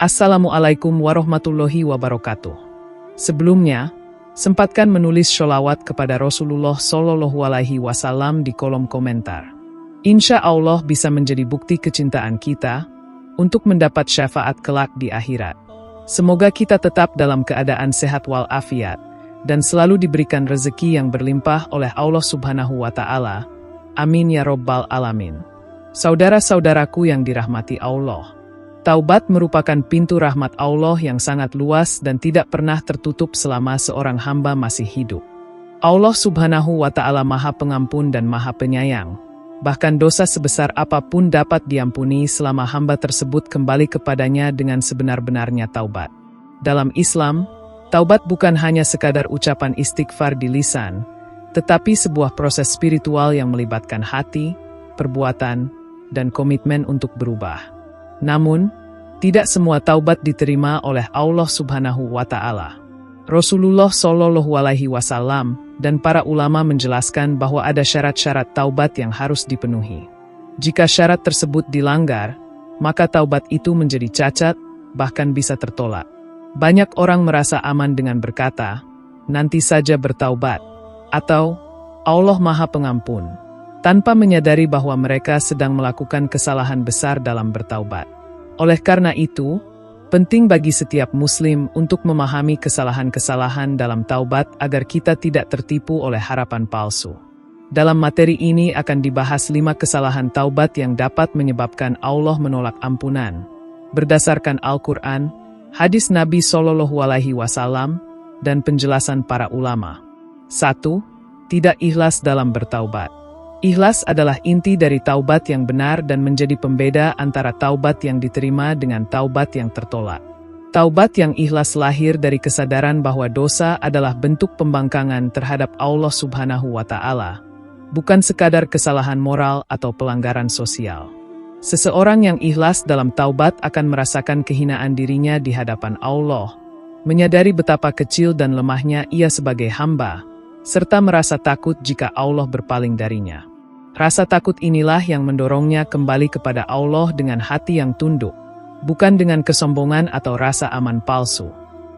Assalamualaikum warahmatullahi wabarakatuh. Sebelumnya, sempatkan menulis sholawat kepada Rasulullah Shallallahu Alaihi Wasallam di kolom komentar. Insya Allah bisa menjadi bukti kecintaan kita untuk mendapat syafaat kelak di akhirat. Semoga kita tetap dalam keadaan sehat walafiat dan selalu diberikan rezeki yang berlimpah oleh Allah Subhanahu wa Ta'ala. Amin ya Rabbal Alamin. Saudara-saudaraku yang dirahmati Allah, taubat merupakan pintu rahmat Allah yang sangat luas dan tidak pernah tertutup selama seorang hamba masih hidup. Allah Subhanahu wa Ta'ala Maha Pengampun dan Maha Penyayang. Bahkan dosa sebesar apapun dapat diampuni selama hamba tersebut kembali kepadanya dengan sebenar-benarnya taubat. Dalam Islam, taubat bukan hanya sekadar ucapan istighfar di lisan, tetapi sebuah proses spiritual yang melibatkan hati, perbuatan, dan komitmen untuk berubah. Namun, tidak semua taubat diterima oleh Allah Subhanahu wa Ta'ala. Rasulullah Shallallahu Alaihi Wasallam dan para ulama menjelaskan bahwa ada syarat-syarat taubat yang harus dipenuhi. Jika syarat tersebut dilanggar, maka taubat itu menjadi cacat, bahkan bisa tertolak. Banyak orang merasa aman dengan berkata, "Nanti saja bertaubat," atau "Allah Maha Pengampun," tanpa menyadari bahwa mereka sedang melakukan kesalahan besar dalam bertaubat. Oleh karena itu, penting bagi setiap muslim untuk memahami kesalahan-kesalahan dalam taubat agar kita tidak tertipu oleh harapan palsu. Dalam materi ini akan dibahas 5 kesalahan taubat yang dapat menyebabkan Allah menolak ampunan, berdasarkan Al-Quran, hadis Nabi Shallallahu Alaihi Wasallam, dan penjelasan para ulama. 1. Tidak ikhlas dalam bertaubat. Ikhlas adalah inti dari taubat yang benar dan menjadi pembeda antara taubat yang diterima dengan taubat yang tertolak. Taubat yang ikhlas lahir dari kesadaran bahwa dosa adalah bentuk pembangkangan terhadap Allah Subhanahu wa Ta'ala, bukan sekadar kesalahan moral atau pelanggaran sosial. Seseorang yang ikhlas dalam taubat akan merasakan kehinaan dirinya di hadapan Allah, menyadari betapa kecil dan lemahnya ia sebagai hamba, serta merasa takut jika Allah berpaling darinya. Rasa takut inilah yang mendorongnya kembali kepada Allah dengan hati yang tunduk, bukan dengan kesombongan atau rasa aman palsu.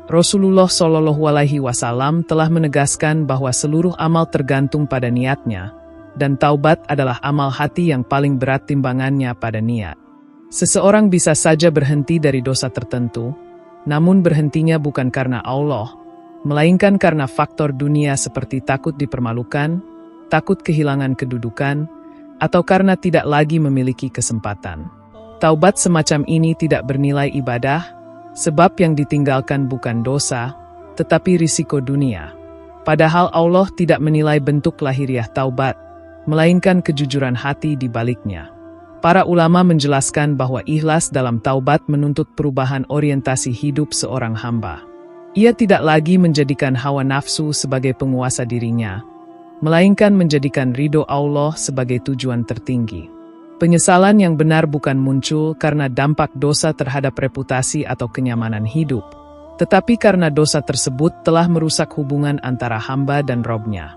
Rasulullah Shallallahu Alaihi Wasallam telah menegaskan bahwa seluruh amal tergantung pada niatnya, dan taubat adalah amal hati yang paling berat timbangannya pada niat. Seseorang bisa saja berhenti dari dosa tertentu, namun berhentinya bukan karena Allah, melainkan karena faktor dunia seperti takut dipermalukan, takut kehilangan kedudukan, atau karena tidak lagi memiliki kesempatan. Taubat semacam ini tidak bernilai ibadah, sebab yang ditinggalkan bukan dosa, tetapi risiko dunia. Padahal Allah tidak menilai bentuk lahiriah taubat, melainkan kejujuran hati di baliknya. Para ulama menjelaskan bahwa ikhlas dalam taubat menuntut perubahan orientasi hidup seorang hamba. Ia tidak lagi menjadikan hawa nafsu sebagai penguasa dirinya, melainkan menjadikan ridho Allah sebagai tujuan tertinggi. Penyesalan yang benar bukan muncul karena dampak dosa terhadap reputasi atau kenyamanan hidup, tetapi karena dosa tersebut telah merusak hubungan antara hamba dan Robnya.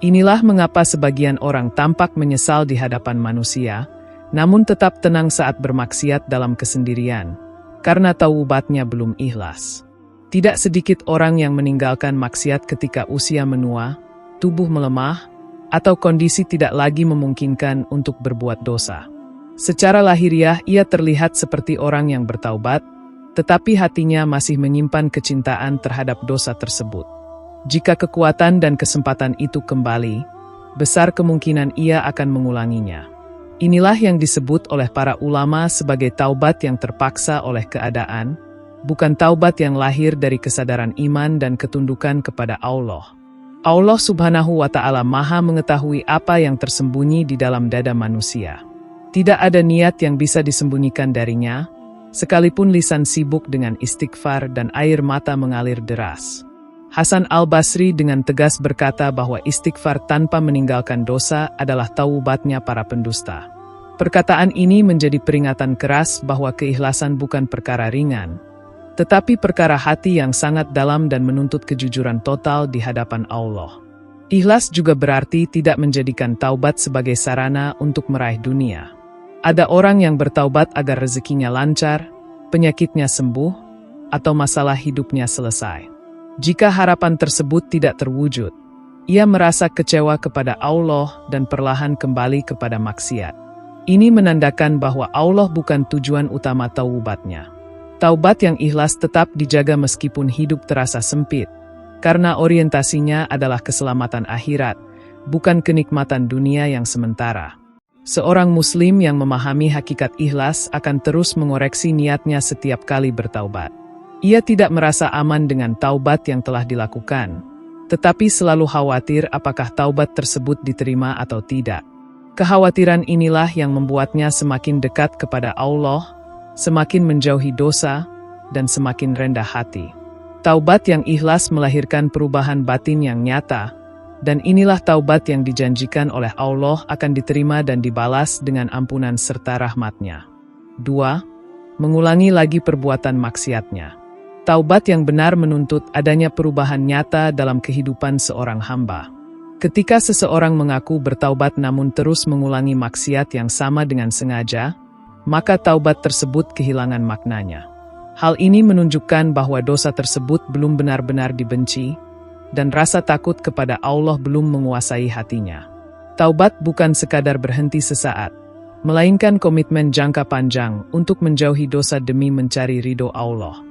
Inilah mengapa sebagian orang tampak menyesal di hadapan manusia, namun tetap tenang saat bermaksiat dalam kesendirian, karena taubatnya belum ikhlas. Tidak sedikit orang yang meninggalkan maksiat ketika usia menua, tubuh melemah, atau kondisi tidak lagi memungkinkan untuk berbuat dosa. Secara lahiriah ia terlihat seperti orang yang bertaubat, tetapi hatinya masih menyimpan kecintaan terhadap dosa tersebut. Jika kekuatan dan kesempatan itu kembali, besar kemungkinan ia akan mengulanginya. Inilah yang disebut oleh para ulama sebagai taubat yang terpaksa oleh keadaan, bukan taubat yang lahir dari kesadaran iman dan ketundukan kepada Allah. Allah Subhanahu wa Ta'ala Maha mengetahui apa yang tersembunyi di dalam dada manusia. Tidak ada niat yang bisa disembunyikan darinya, sekalipun lisan sibuk dengan istighfar dan air mata mengalir deras. Hasan al-Basri dengan tegas berkata bahwa istighfar tanpa meninggalkan dosa adalah taubatnya para pendusta. Perkataan ini menjadi peringatan keras bahwa keikhlasan bukan perkara ringan, tetapi perkara hati yang sangat dalam dan menuntut kejujuran total di hadapan Allah. Ikhlas juga berarti tidak menjadikan taubat sebagai sarana untuk meraih dunia. Ada orang yang bertaubat agar rezekinya lancar, penyakitnya sembuh, atau masalah hidupnya selesai. Jika harapan tersebut tidak terwujud, ia merasa kecewa kepada Allah dan perlahan kembali kepada maksiat. Ini menandakan bahwa Allah bukan tujuan utama taubatnya. Taubat yang ikhlas tetap dijaga meskipun hidup terasa sempit, karena orientasinya adalah keselamatan akhirat, bukan kenikmatan dunia yang sementara. Seorang muslim yang memahami hakikat ikhlas akan terus mengoreksi niatnya setiap kali bertaubat. Ia tidak merasa aman dengan taubat yang telah dilakukan, tetapi selalu khawatir apakah taubat tersebut diterima atau tidak. Kekhawatiran inilah yang membuatnya semakin dekat kepada Allah, semakin menjauhi dosa, dan semakin rendah hati. Taubat yang ikhlas melahirkan perubahan batin yang nyata, dan inilah taubat yang dijanjikan oleh Allah akan diterima dan dibalas dengan ampunan serta rahmat-Nya. 2. Mengulangi lagi perbuatan maksiatnya. Taubat yang benar menuntut adanya perubahan nyata dalam kehidupan seorang hamba. Ketika seseorang mengaku bertaubat namun terus mengulangi maksiat yang sama dengan sengaja, maka taubat tersebut kehilangan maknanya. Hal ini menunjukkan bahwa dosa tersebut belum benar-benar dibenci, dan rasa takut kepada Allah belum menguasai hatinya. Taubat bukan sekadar berhenti sesaat, melainkan komitmen jangka panjang untuk menjauhi dosa demi mencari ridho Allah.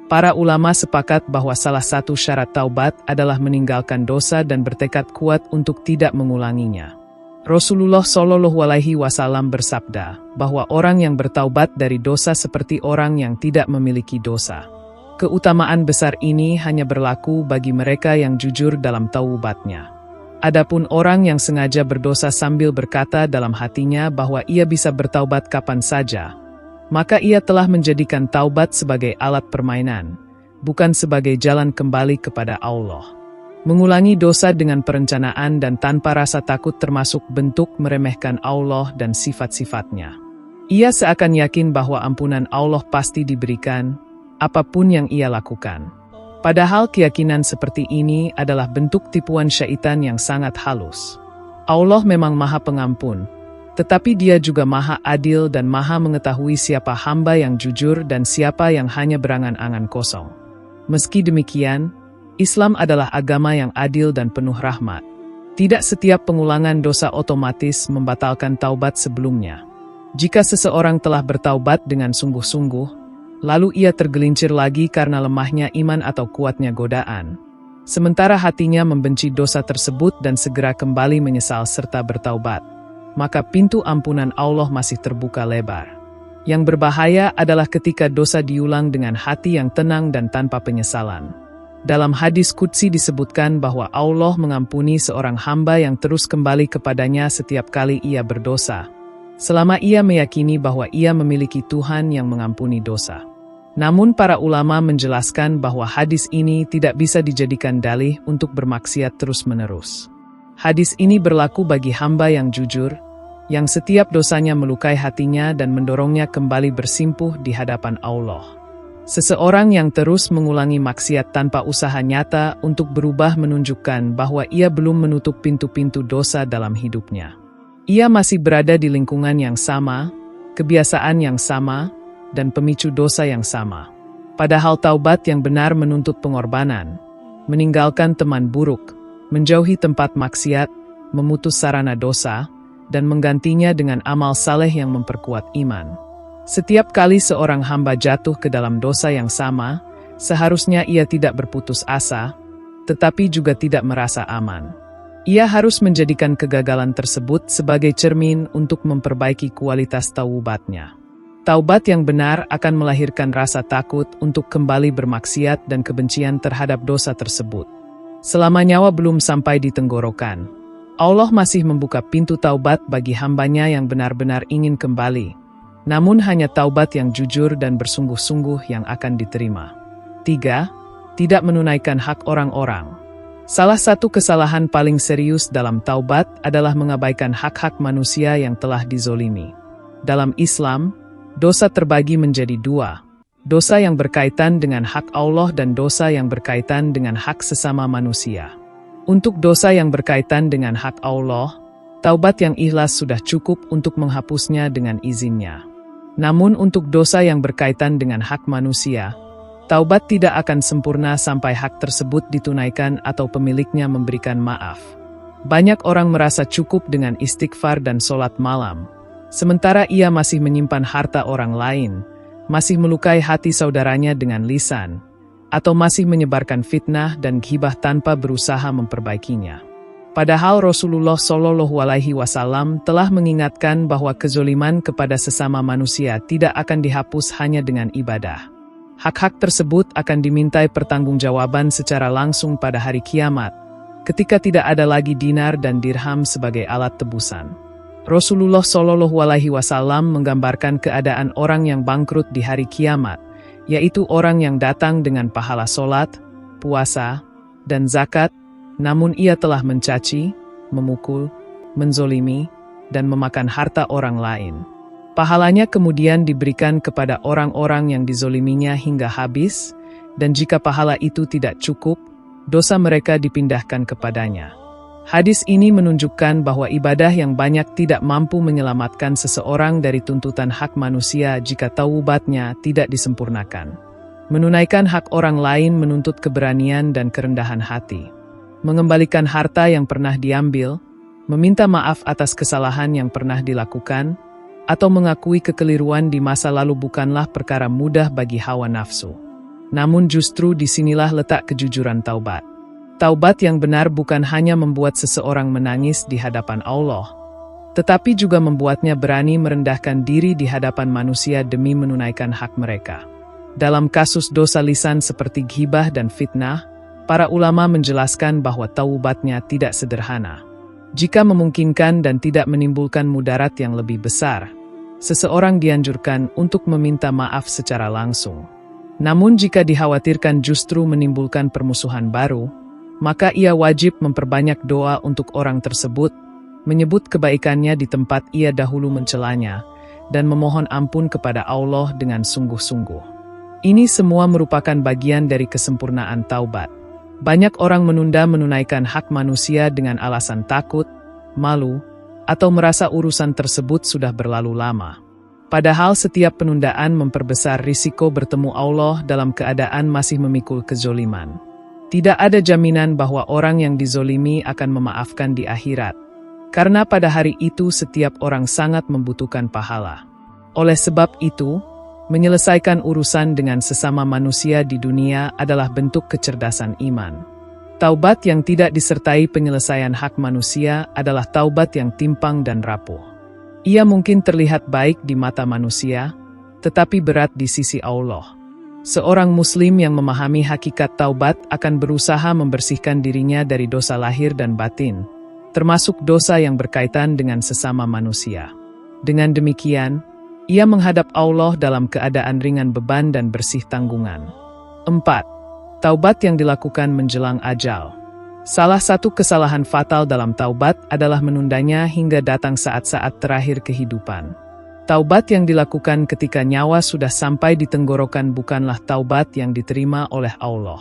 Para ulama sepakat bahwa salah satu syarat taubat adalah meninggalkan dosa dan bertekad kuat untuk tidak mengulanginya. Rasulullah Shallallahu Alaihi Wasallam bersabda bahwa orang yang bertaubat dari dosa seperti orang yang tidak memiliki dosa. Keutamaan besar ini hanya berlaku bagi mereka yang jujur dalam taubatnya. Adapun orang yang sengaja berdosa sambil berkata dalam hatinya bahwa ia bisa bertaubat kapan saja, maka ia telah menjadikan taubat sebagai alat permainan, bukan sebagai jalan kembali kepada Allah. Mengulangi dosa dengan perencanaan dan tanpa rasa takut termasuk bentuk meremehkan Allah dan sifat-sifatnya. Ia seakan yakin bahwa ampunan Allah pasti diberikan, apapun yang ia lakukan. Padahal keyakinan seperti ini adalah bentuk tipuan syaitan yang sangat halus. Allah memang Maha Pengampun, tetapi Dia juga Maha Adil dan Maha mengetahui siapa hamba yang jujur dan siapa yang hanya berangan-angan kosong. Meski demikian, Islam adalah agama yang adil dan penuh rahmat. Tidak setiap pengulangan dosa otomatis membatalkan taubat sebelumnya. Jika seseorang telah bertaubat dengan sungguh-sungguh, lalu ia tergelincir lagi karena lemahnya iman atau kuatnya godaan, sementara hatinya membenci dosa tersebut dan segera kembali menyesal serta bertaubat, maka pintu ampunan Allah masih terbuka lebar. Yang berbahaya adalah ketika dosa diulang dengan hati yang tenang dan tanpa penyesalan. Dalam hadis qudsi disebutkan bahwa Allah mengampuni seorang hamba yang terus kembali kepadanya setiap kali ia berdosa, selama ia meyakini bahwa ia memiliki Tuhan yang mengampuni dosa. Namun para ulama menjelaskan bahwa hadis ini tidak bisa dijadikan dalih untuk bermaksiat terus-menerus. Hadis ini berlaku bagi hamba yang jujur, yang setiap dosanya melukai hatinya dan mendorongnya kembali bersimpuh di hadapan Allah. Seseorang yang terus mengulangi maksiat tanpa usaha nyata untuk berubah menunjukkan bahwa ia belum menutup pintu-pintu dosa dalam hidupnya. Ia masih berada di lingkungan yang sama, kebiasaan yang sama, dan pemicu dosa yang sama. Padahal taubat yang benar menuntut pengorbanan, meninggalkan teman buruk, menjauhi tempat maksiat, memutus sarana dosa, dan menggantinya dengan amal saleh yang memperkuat iman. Setiap kali seorang hamba jatuh ke dalam dosa yang sama, seharusnya ia tidak berputus asa, tetapi juga tidak merasa aman. Ia harus menjadikan kegagalan tersebut sebagai cermin untuk memperbaiki kualitas taubatnya. Taubat yang benar akan melahirkan rasa takut untuk kembali bermaksiat dan kebencian terhadap dosa tersebut. Selama nyawa belum sampai di tenggorokan, Allah masih membuka pintu taubat bagi hambanya yang benar-benar ingin kembali. Namun hanya taubat yang jujur dan bersungguh-sungguh yang akan diterima. 3. Tidak menunaikan hak orang-orang. Salah satu kesalahan paling serius dalam taubat adalah mengabaikan hak-hak manusia yang telah dizolimi. Dalam Islam, dosa terbagi menjadi dua. Dosa yang berkaitan dengan hak Allah dan dosa yang berkaitan dengan hak sesama manusia. Untuk dosa yang berkaitan dengan hak Allah, taubat yang ikhlas sudah cukup untuk menghapusnya dengan izinnya. Namun untuk dosa yang berkaitan dengan hak manusia, taubat tidak akan sempurna sampai hak tersebut ditunaikan atau pemiliknya memberikan maaf. Banyak orang merasa cukup dengan istighfar dan sholat malam, sementara ia masih menyimpan harta orang lain, masih melukai hati saudaranya dengan lisan, atau masih menyebarkan fitnah dan ghibah tanpa berusaha memperbaikinya. Padahal Rasulullah Shallallahu Alaihi Wasallam telah mengingatkan bahwa kezoliman kepada sesama manusia tidak akan dihapus hanya dengan ibadah. Hak-hak tersebut akan dimintai pertanggungjawaban secara langsung pada hari kiamat, ketika tidak ada lagi dinar dan dirham sebagai alat tebusan. Rasulullah Shallallahu Alaihi Wasallam menggambarkan keadaan orang yang bangkrut di hari kiamat, yaitu orang yang datang dengan pahala sholat, puasa, dan zakat, namun ia telah mencaci, memukul, menzolimi, dan memakan harta orang lain. Pahalanya kemudian diberikan kepada orang-orang yang dizoliminya hingga habis, dan jika pahala itu tidak cukup, dosa mereka dipindahkan kepadanya. Hadis ini menunjukkan bahwa ibadah yang banyak tidak mampu menyelamatkan seseorang dari tuntutan hak manusia jika taubatnya tidak disempurnakan. Menunaikan hak orang lain menuntut keberanian dan kerendahan hati. Mengembalikan harta yang pernah diambil, meminta maaf atas kesalahan yang pernah dilakukan, atau mengakui kekeliruan di masa lalu bukanlah perkara mudah bagi hawa nafsu. Namun justru disinilah letak kejujuran taubat. Taubat yang benar bukan hanya membuat seseorang menangis di hadapan Allah, tetapi juga membuatnya berani merendahkan diri di hadapan manusia demi menunaikan hak mereka. Dalam kasus dosa lisan seperti ghibah dan fitnah, para ulama menjelaskan bahwa taubatnya tidak sederhana. Jika memungkinkan dan tidak menimbulkan mudarat yang lebih besar, seseorang dianjurkan untuk meminta maaf secara langsung. Namun jika dikhawatirkan justru menimbulkan permusuhan baru, maka ia wajib memperbanyak doa untuk orang tersebut, menyebut kebaikannya di tempat ia dahulu mencelanya, dan memohon ampun kepada Allah dengan sungguh-sungguh. Ini semua merupakan bagian dari kesempurnaan taubat. Banyak orang menunda menunaikan hak manusia dengan alasan takut, malu, atau merasa urusan tersebut sudah berlalu lama. Padahal setiap penundaan memperbesar risiko bertemu Allah dalam keadaan masih memikul kezoliman. Tidak ada jaminan bahwa orang yang dizolimi akan memaafkan di akhirat, karena pada hari itu setiap orang sangat membutuhkan pahala. Oleh sebab itu, menyelesaikan urusan dengan sesama manusia di dunia adalah bentuk kecerdasan iman. Taubat yang tidak disertai penyelesaian hak manusia adalah taubat yang timpang dan rapuh. Ia mungkin terlihat baik di mata manusia, tetapi berat di sisi Allah. Seorang muslim yang memahami hakikat taubat akan berusaha membersihkan dirinya dari dosa lahir dan batin, termasuk dosa yang berkaitan dengan sesama manusia. Dengan demikian, ia menghadap Allah dalam keadaan ringan beban dan bersih tanggungan. 4. Taubat yang dilakukan menjelang ajal. Salah satu kesalahan fatal dalam taubat adalah menundanya hingga datang saat-saat terakhir kehidupan. Taubat yang dilakukan ketika nyawa sudah sampai di tenggorokan bukanlah taubat yang diterima oleh Allah.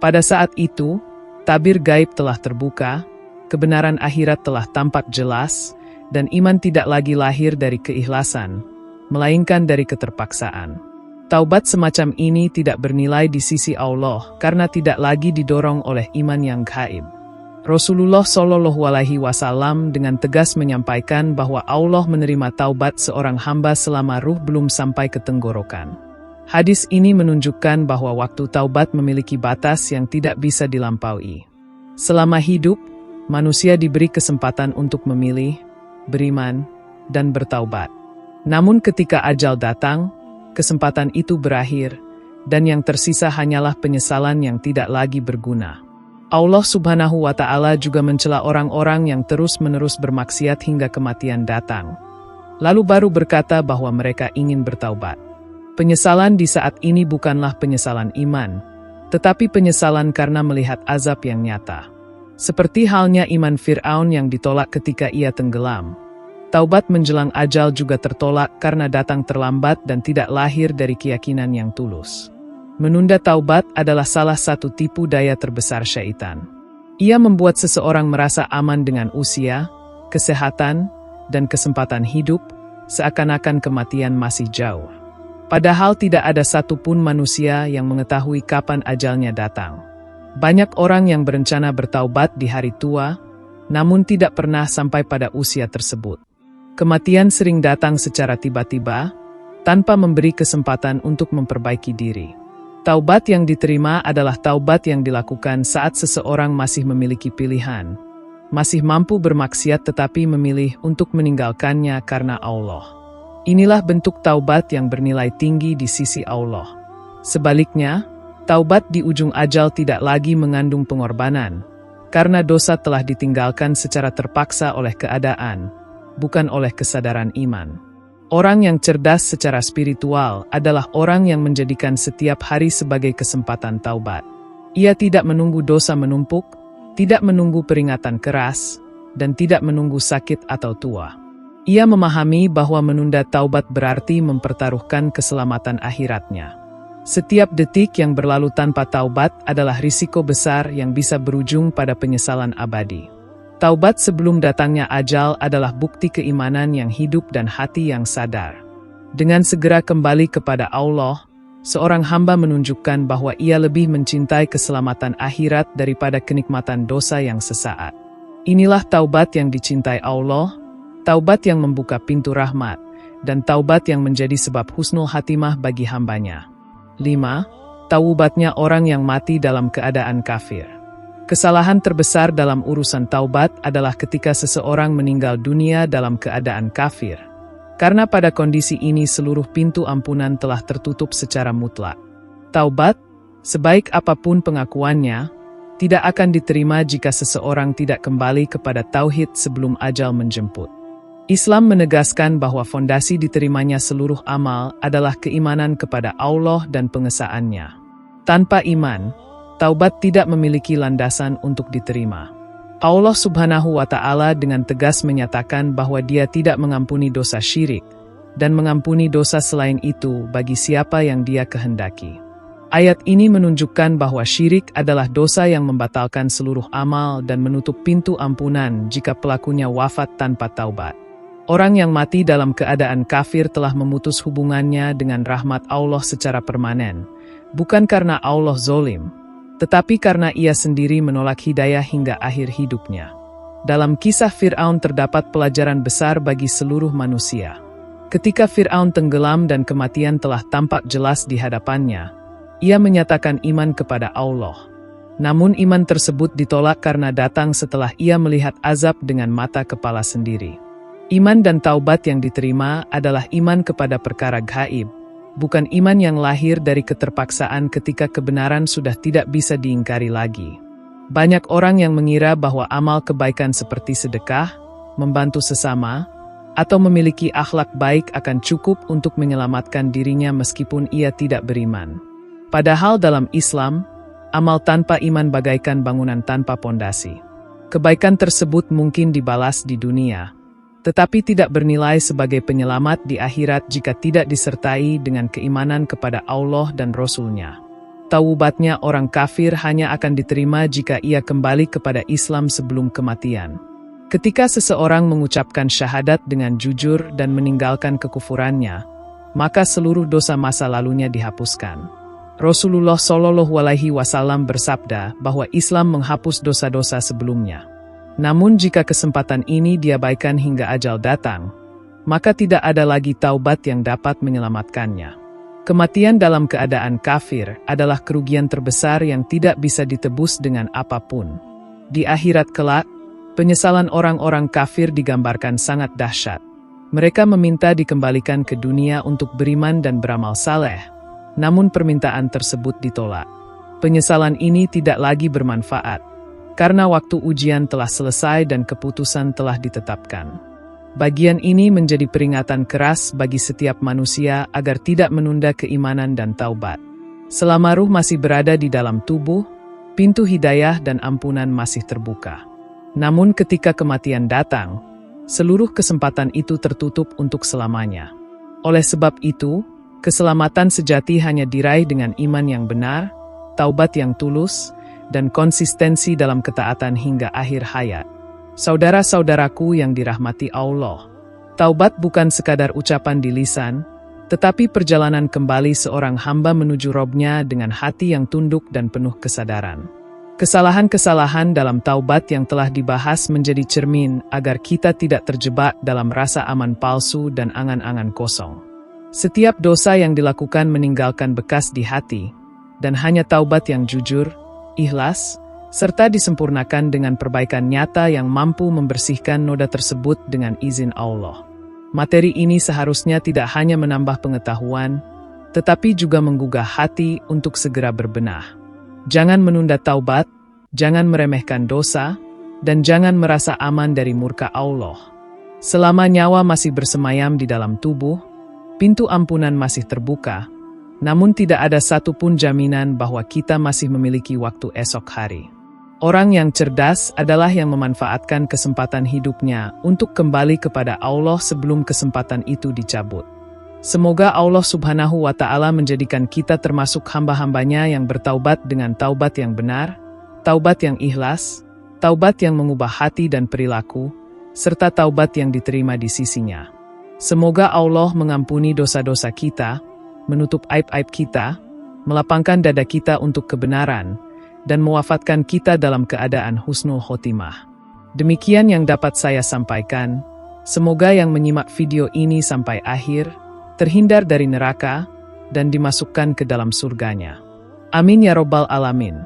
Pada saat itu, tabir gaib telah terbuka, kebenaran akhirat telah tampak jelas, dan iman tidak lagi lahir dari keikhlasan, melainkan dari keterpaksaan. Taubat semacam ini tidak bernilai di sisi Allah karena tidak lagi didorong oleh iman yang gaib. Rasulullah Shallallahu Alaihi Wasallam dengan tegas menyampaikan bahwa Allah menerima taubat seorang hamba selama ruh belum sampai ke tenggorokan. Hadis ini menunjukkan bahwa waktu taubat memiliki batas yang tidak bisa dilampaui. Selama hidup, manusia diberi kesempatan untuk memilih, beriman, dan bertaubat. Namun ketika ajal datang, kesempatan itu berakhir, dan yang tersisa hanyalah penyesalan yang tidak lagi berguna. Allah Subhanahu wa Ta'ala juga mencela orang-orang yang terus-menerus bermaksiat hingga kematian datang, lalu baru berkata bahwa mereka ingin bertaubat. Penyesalan di saat ini bukanlah penyesalan iman, tetapi penyesalan karena melihat azab yang nyata. Seperti halnya iman Fir'aun yang ditolak ketika ia tenggelam. Taubat menjelang ajal juga tertolak karena datang terlambat dan tidak lahir dari keyakinan yang tulus. Menunda taubat adalah salah satu tipu daya terbesar syaitan. Ia membuat seseorang merasa aman dengan usia, kesehatan, dan kesempatan hidup, seakan-akan kematian masih jauh. Padahal tidak ada satupun manusia yang mengetahui kapan ajalnya datang. Banyak orang yang berencana bertaubat di hari tua, namun tidak pernah sampai pada usia tersebut. Kematian sering datang secara tiba-tiba, tanpa memberi kesempatan untuk memperbaiki diri. Taubat yang diterima adalah taubat yang dilakukan saat seseorang masih memiliki pilihan, masih mampu bermaksiat tetapi memilih untuk meninggalkannya karena Allah. Inilah bentuk taubat yang bernilai tinggi di sisi Allah. Sebaliknya, taubat di ujung ajal tidak lagi mengandung pengorbanan, karena dosa telah ditinggalkan secara terpaksa oleh keadaan, bukan oleh kesadaran iman. Orang yang cerdas secara spiritual adalah orang yang menjadikan setiap hari sebagai kesempatan taubat. Ia tidak menunggu dosa menumpuk, tidak menunggu peringatan keras, dan tidak menunggu sakit atau tua. Ia memahami bahwa menunda taubat berarti mempertaruhkan keselamatan akhiratnya. Setiap detik yang berlalu tanpa taubat adalah risiko besar yang bisa berujung pada penyesalan abadi. Taubat sebelum datangnya ajal adalah bukti keimanan yang hidup dan hati yang sadar. Dengan segera kembali kepada Allah, seorang hamba menunjukkan bahwa ia lebih mencintai keselamatan akhirat daripada kenikmatan dosa yang sesaat. Inilah taubat yang dicintai Allah, taubat yang membuka pintu rahmat, dan taubat yang menjadi sebab husnul khatimah bagi hambanya. 5. Taubatnya orang yang mati dalam keadaan kafir. Kesalahan terbesar dalam urusan taubat adalah ketika seseorang meninggal dunia dalam keadaan kafir. Karena pada kondisi ini seluruh pintu ampunan telah tertutup secara mutlak. Taubat, sebaik apapun pengakuannya, tidak akan diterima jika seseorang tidak kembali kepada tauhid sebelum ajal menjemput. Islam menegaskan bahwa fondasi diterimanya seluruh amal adalah keimanan kepada Allah dan pengesaannya. Tanpa iman, taubat tidak memiliki landasan untuk diterima. Allah Subhanahu wa Ta'ala dengan tegas menyatakan bahwa Dia tidak mengampuni dosa syirik, dan mengampuni dosa selain itu bagi siapa yang Dia kehendaki. Ayat ini menunjukkan bahwa syirik adalah dosa yang membatalkan seluruh amal dan menutup pintu ampunan jika pelakunya wafat tanpa taubat. Orang yang mati dalam keadaan kafir telah memutus hubungannya dengan rahmat Allah secara permanen, bukan karena Allah zolim, tetapi karena ia sendiri menolak hidayah hingga akhir hidupnya. Dalam kisah Fir'aun terdapat pelajaran besar bagi seluruh manusia. Ketika Fir'aun tenggelam dan kematian telah tampak jelas di hadapannya, ia menyatakan iman kepada Allah. Namun iman tersebut ditolak karena datang setelah ia melihat azab dengan mata kepala sendiri. Iman dan taubat yang diterima adalah iman kepada perkara gaib, bukan iman yang lahir dari keterpaksaan ketika kebenaran sudah tidak bisa diingkari lagi. Banyak orang yang mengira bahwa amal kebaikan seperti sedekah, membantu sesama, atau memiliki akhlak baik akan cukup untuk menyelamatkan dirinya meskipun ia tidak beriman. Padahal dalam Islam, amal tanpa iman bagaikan bangunan tanpa pondasi. Kebaikan tersebut mungkin dibalas di dunia, tetapi tidak bernilai sebagai penyelamat di akhirat jika tidak disertai dengan keimanan kepada Allah dan Rasul-Nya. Taubatnya orang kafir hanya akan diterima jika ia kembali kepada Islam sebelum kematian. Ketika seseorang mengucapkan syahadat dengan jujur dan meninggalkan kekufurannya, maka seluruh dosa masa lalunya dihapuskan. Rasulullah Shallallahu Alaihi Wasallam bersabda bahwa Islam menghapus dosa-dosa sebelumnya. Namun jika kesempatan ini diabaikan hingga ajal datang, maka tidak ada lagi taubat yang dapat menyelamatkannya. Kematian dalam keadaan kafir adalah kerugian terbesar yang tidak bisa ditebus dengan apapun. Di akhirat kelak, penyesalan orang-orang kafir digambarkan sangat dahsyat. Mereka meminta dikembalikan ke dunia untuk beriman dan beramal saleh, namun permintaan tersebut ditolak. Penyesalan ini tidak lagi bermanfaat, karena waktu ujian telah selesai dan keputusan telah ditetapkan. Bagian ini menjadi peringatan keras bagi setiap manusia agar tidak menunda keimanan dan taubat. Selama ruh masih berada di dalam tubuh, pintu hidayah dan ampunan masih terbuka. Namun ketika kematian datang, seluruh kesempatan itu tertutup untuk selamanya. Oleh sebab itu, keselamatan sejati hanya diraih dengan iman yang benar, taubat yang tulus, dan konsistensi dalam ketaatan hingga akhir hayat. Saudara-saudaraku yang dirahmati Allah, Taubat bukan sekadar ucapan di lisan, tetapi perjalanan kembali seorang hamba menuju Robnya dengan hati yang tunduk dan penuh kesadaran. Kesalahan-kesalahan dalam taubat yang telah dibahas menjadi cermin agar kita tidak terjebak dalam rasa aman palsu dan angan-angan kosong. Setiap dosa yang dilakukan meninggalkan bekas di hati, dan hanya taubat yang jujur, ikhlas, serta disempurnakan dengan perbaikan nyata yang mampu membersihkan noda tersebut dengan izin Allah. Materi ini seharusnya tidak hanya menambah pengetahuan, tetapi juga menggugah hati untuk segera berbenah. Jangan menunda taubat, jangan meremehkan dosa, dan jangan merasa aman dari murka Allah. Selama nyawa masih bersemayam di dalam tubuh, pintu ampunan masih terbuka, namun tidak ada satupun jaminan bahwa kita masih memiliki waktu esok hari. Orang yang cerdas adalah yang memanfaatkan kesempatan hidupnya untuk kembali kepada Allah sebelum kesempatan itu dicabut. Semoga Allah Subhanahu wa Ta'ala menjadikan kita termasuk hamba-hambanya yang bertaubat dengan taubat yang benar, taubat yang ikhlas, taubat yang mengubah hati dan perilaku, serta taubat yang diterima di sisinya. Semoga Allah mengampuni dosa-dosa kita, menutup aib-aib kita, melapangkan dada kita untuk kebenaran, dan mewafatkan kita dalam keadaan husnul khotimah. Demikian yang dapat saya sampaikan. Semoga yang menyimak video ini sampai akhir terhindar dari neraka dan dimasukkan ke dalam surganya. Amin ya robbal alamin.